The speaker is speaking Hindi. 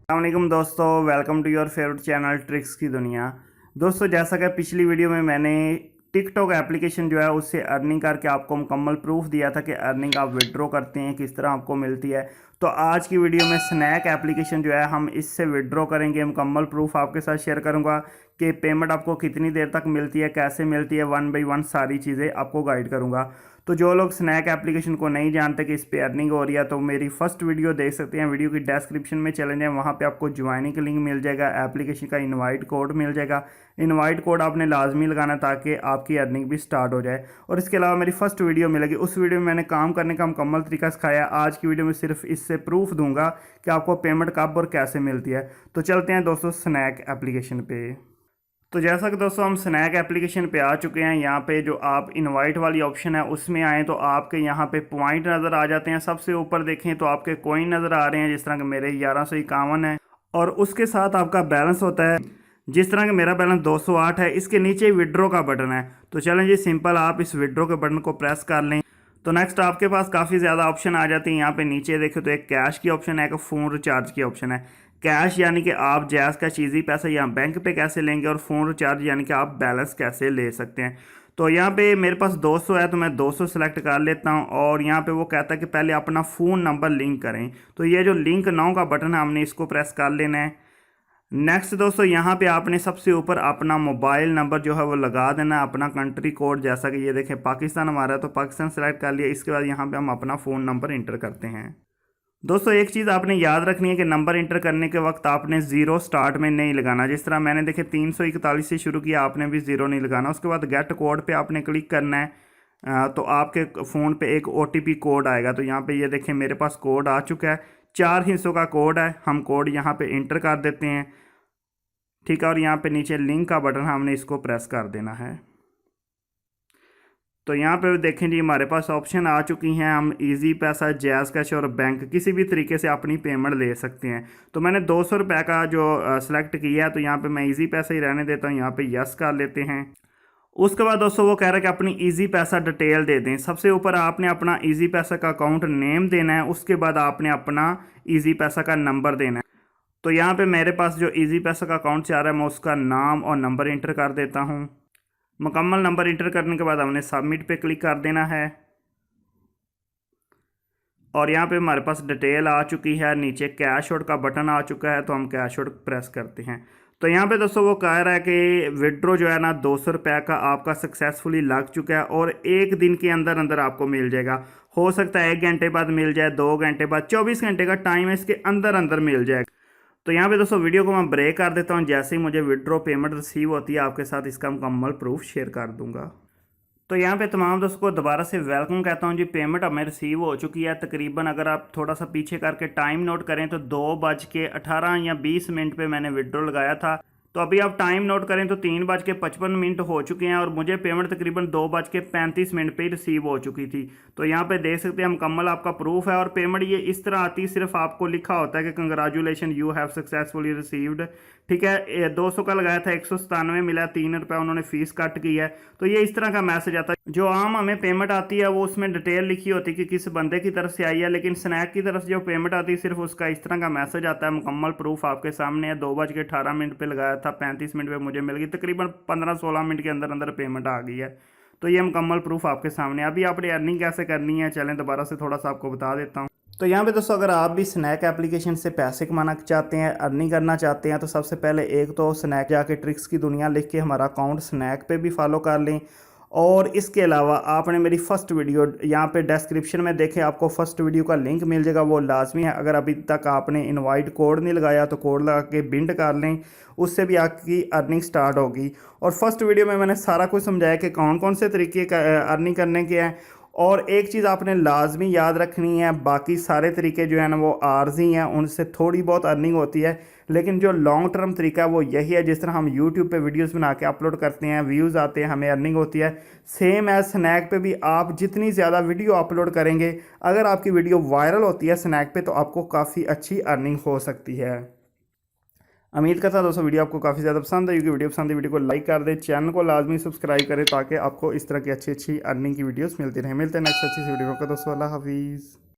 अस्सलामुअलैकुम दोस्तों, welcome to your favourite channel tricks की दुनिया। दोस्तों, जैसा कि पिछली वीडियो में मैंने टिकटॉक एप्लीकेशन जो है उससे अर्निंग करके आपको मुकम्मल प्रूफ दिया था कि अर्निंग आप विड्रॉ करते हैं किस तरह आपको मिलती है। तो आज की वीडियो में स्नैक एप्लीकेशन जो है हम इससे विड्रॉ करेंगे। मुकम्मल प्रूफ आपके साथ शेयर करूंगा कि पेमेंट आपको कितनी देर तक मिलती है, कैसे मिलती है, वन बाई वन सारी चीज़ें आपको गाइड करूंगा। तो जो लोग स्नैक एप्लीकेशन को नहीं जानते कि इस पे अर्निंग हो रही है तो मेरी फर्स्ट वीडियो देख सकते हैं। वीडियो की डिस्क्रिप्शन में चले जाएं, वहाँ पे आपको ज्वाइनिंग का लिंक मिल जाएगा, एप्लीकेशन का इनवाइट कोड मिल जाएगा। इनवाइट कोड आपने लाजमी लगाना ताकि आपकी अर्निंग भी स्टार्ट हो जाए। और इसके अलावा मेरी फर्स्ट वीडियो मिलेगी, उस वीडियो में मैंने काम करने का मुकम्मल तरीका सिखाया। आज की वीडियो में सिर्फ इससे प्रूफ दूंगा कि आपको पेमेंट कब और कैसे मिलती है। तो चलते हैं दोस्तों स्नैक एप्लीकेशन पे। तो जैसा कि दोस्तों हम स्नैक एप्लीकेशन पे आ चुके हैं। यहाँ पे जो आप इनवाइट वाली ऑप्शन है उसमें आए तो आपके यहाँ पे पॉइंट नज़र आ जाते हैं। सबसे ऊपर देखें तो आपके कॉइन नज़र आ रहे हैं, जिस तरह के मेरे 1151 है और उसके साथ आपका बैलेंस होता है। जिस तरह का मेरा बैलेंस 208 है, इसके नीचे विड्रॉ का बटन है। तो चलें जी, सिंपल आप इस विड्रॉ के बटन को प्रेस कर लें तो नेक्स्ट आपके पास काफ़ी ज़्यादा ऑप्शन आ जाती हैं। यहाँ पे नीचे देखें तो एक कैश की ऑप्शन है, एक फ़ोन रिचार्ज की ऑप्शन है। कैश यानी कि आप जैज़ का चीज़ी पैसा यहाँ बैंक पे कैसे लेंगे, और फ़ोन रिचार्ज यानी कि आप बैलेंस कैसे ले सकते हैं। तो यहाँ पे मेरे पास 200 है तो मैं 200 सेलेक्ट कर लेता हूँ और यहाँ पे वो कहता है कि पहले अपना फ़ोन नंबर लिंक करें। तो ये जो लिंक नाउ का बटन है हमने इसको प्रेस कर लेना है। नेक्स्ट दोस्तों, यहाँ पे आपने सबसे ऊपर अपना मोबाइल नंबर जो है वो लगा देना है, अपना कंट्री कोड। जैसा कि ये देखें पाकिस्तान हमारा है तो पाकिस्तान सेलेक्ट कर लिया। इसके बाद यहाँ पे हम अपना फ़ोन नंबर इंटर करते हैं। दोस्तों, एक चीज़ आपने याद रखनी है कि नंबर इंटर करने के वक्त आपने ज़ीरो स्टार्ट में नहीं लगाना। जिस तरह मैंने देखे 341 से शुरू किया, आपने भी ज़ीरो नहीं लगाना। उसके बाद गेट कोड पे आपने क्लिक करना है। तो आपके फ़ोन पे एक OTP कोड आएगा। तो यहाँ पे ये देखें मेरे पास कोड आ चुका है, 4 हिस्सों का कोड है। हम कोड यहाँ पे इंटर कर देते हैं, ठीक है। और यहाँ पे नीचे लिंक का बटन हमने इसको प्रेस कर देना है। तो यहाँ पे देखें जी, हमारे पास ऑप्शन आ चुकी हैं। हम इजी पैसा, जैज़ कैश और बैंक किसी भी तरीके से अपनी पेमेंट ले सकते हैं। तो मैंने 200 रुपये का जो सिलेक्ट किया है तो यहाँ पे मैं इजी पैसा ही रहने देता हूँ। यहाँ पे यस कर लेते हैं। उसके बाद दोस्तों वो कह रहा है कि अपनी इजी पैसा डिटेल दे दें। सबसे ऊपर आपने अपना इजी पैसा का अकाउंट नेम देना है, उसके बाद आपने अपना इजी पैसा का नंबर देना है। तो यहाँ पे मेरे पास जो इजी पैसा का अकाउंट से आ रहा है मैं उसका नाम और नंबर इंटर कर देता हूँ। मुकम्मल नंबर इंटर करने के बाद हमने सबमिट पे क्लिक कर देना है और यहाँ पे हमारे पास डिटेल आ चुकी है। नीचे कैश आउट का बटन आ चुका है तो हम कैश आउट प्रेस करते हैं। तो यहाँ पे दोस्तों वो कह रहा है कि विड्रॉ जो है ना 200 रुपये का आपका सक्सेसफुली लग चुका है और एक दिन के अंदर अंदर आपको मिल जाएगा। हो सकता है 1 घंटे बाद मिल जाए, 2 घंटे बाद, 24 घंटे का टाइम है, इसके अंदर अंदर मिल जाएगा। तो यहाँ पे दोस्तों वीडियो को मैं ब्रेक कर देता हूँ। जैसे ही मुझे विड्रॉ पेमेंट रिसीव होती है आपके साथ इसका मुकम्मल प्रूफ शेयर कर दूंगा। तो यहाँ पे तमाम दोस्तों को दोबारा से वेलकम कहता हूँ जी। पेमेंट हमें रिसीव हो चुकी है तकरीबन। अगर आप थोड़ा सा पीछे करके टाइम नोट करें तो 2:18 या 20 मिनट पे मैंने विड्रॉ लगाया था। तो अभी आप टाइम नोट करें तो 3:55 हो चुके हैं और मुझे पेमेंट तकरीबन 2:35 पे ही रिसीव हो चुकी थी। तो यहाँ पे देख सकते हैं मुकम्मल आपका प्रूफ है। और पेमेंट ये इस तरह आती है, सिर्फ आपको लिखा होता है कि congratulation you have successfully received, ठीक है। 200 का लगाया था, 197 मिला, 3 रुपये उन्होंने फीस कट की है। तो ये इस तरह का मैसेज आता है। जो आम हमें पेमेंट आती है वो उसमें डिटेल लिखी होती है कि किस बंदे की तरफ से आई है, लेकिन स्नैक की तरफ से जो पेमेंट आती है सिर्फ उसका इस तरह का मैसेज आता है। मुकम्मल प्रूफ आपके सामने है। 2:18 पे लगाया था, 35 मिनट पे मुझे मिल गई। तकरीबन 15-16 मिनट के अंदर अंदर पेमेंट आ गई है। तो ये मुकम्मल प्रूफ आपके सामने है। अभी आपने अर्निंग कैसे करनी है, चलें दोबारा से थोड़ा सा आपको बता देता हूँ। तो यहाँ पे दोस्तों अगर आप भी स्नैक एप्लीकेशन से पैसे कमाना चाहते हैं, अर्निंग करना चाहते हैं, तो सबसे पहले एक तो स्नैक जाके ट्रिक्स की दुनिया लिख के हमारा अकाउंट स्नैक पे भी फॉलो कर लें। और इसके अलावा आपने मेरी फर्स्ट वीडियो यहाँ पे डिस्क्रिप्शन में देखें, आपको फर्स्ट वीडियो का लिंक मिल जाएगा, वो लाजमी है। अगर अभी तक आपने इनवाइट कोड नहीं लगाया तो कोड लगा के बिंड कर लें, उससे भी आपकी अर्निंग स्टार्ट होगी। और फर्स्ट वीडियो में मैंने सारा कुछ समझाया कि कौन कौन से तरीके का अर्निंग करने के हैं। और एक चीज़ आपने लाजमी याद रखनी है, बाकी सारे तरीके जो है ना वो आर्जी हैं, उनसे थोड़ी बहुत अर्निंग होती है, लेकिन जो लॉन्ग टर्म तरीका है वो यही है। जिस तरह हम यूट्यूब पे वीडियोस बना के अपलोड करते हैं, व्यूज़ आते हैं, हमें अर्निंग होती है, सेम एज स्नैक पे भी आप जितनी ज़्यादा वीडियो अपलोड करेंगे, अगर आपकी वीडियो वायरल होती है स्नैक पे तो आपको काफ़ी अच्छी अर्निंग हो सकती है। उम्मीद करता हूं दोस्तों वीडियो आपको काफ़ी ज़्यादा पसंद है। वीडियो पसंद है वीडियो को लाइक कर दें, चैनल को लाजमी सब्सक्राइब करें ताकि आपको इस तरह की अच्छी अच्छी अर्निंग की वीडियोस मिलती रहें। मिलते हैं नेक्स्ट अच्छी सी वीडियो को दोस्तों। अल्लाह हाफिज़।